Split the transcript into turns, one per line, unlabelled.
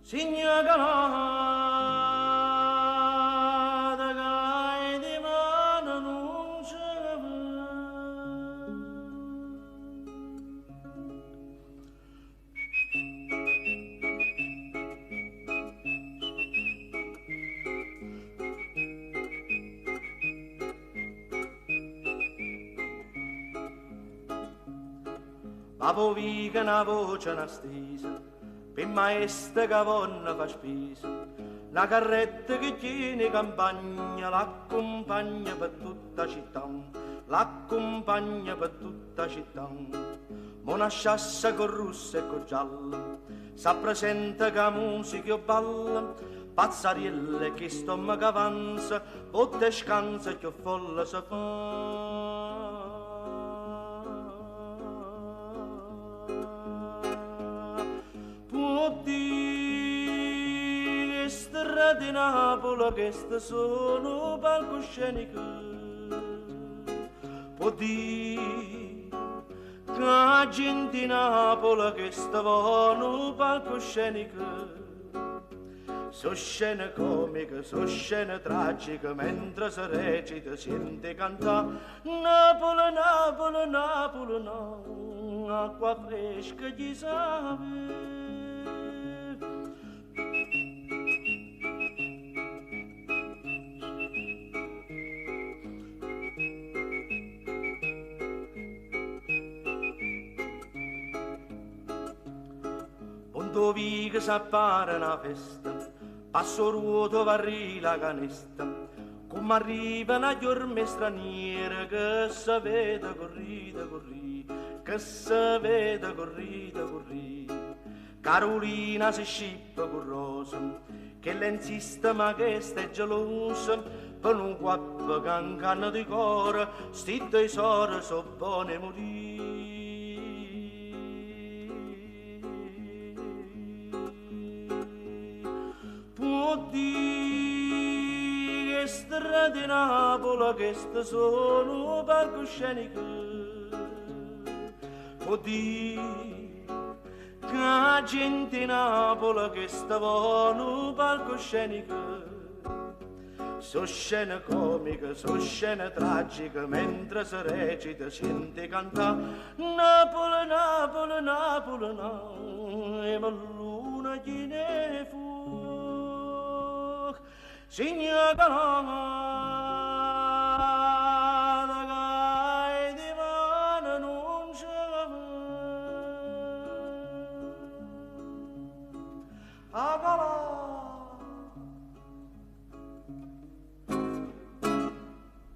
Signa canata che di mano non ce ma poi che una voce una stesa, per maestra che vonna fa spesa, una carretta che tiene campagna, l'accompagna per tutta città, l'accompagna per tutta città. Una sciassa con rossa e con gialla, s'appresenta che musica o balla, pazzarielle che stomaco avanza, botte scansa che folla si fa. Che strade di Napoli che sono palcosceniche, può dire che la gente di Napoli che stavano palcosceniche, so scene comiche, so scene tragiche, mentre si recita sente cantare Napoli, Napoli, Napoli, no, acqua fresca di sale. Quando vi che s'appare una festa, passo ruoto varri la canesta, come arriva una giorma straniera che si vede corrida, che si vede corrida. Carolina si scippa con rosa, che lei insiste ma che sta gelosa, per un guappo che un canno di cuore, sti due sore so buone morire. Può dire che strade di Napoli che sono palcosceniche, può dire che la gente di Napoli che stavano palcosceniche, so scene comiche, so scene tragiche, mentre si recita sente cantare Napoli, Napoli, Napoli, no, e ma luna chi ne fu. Signa canata che di mano non ce la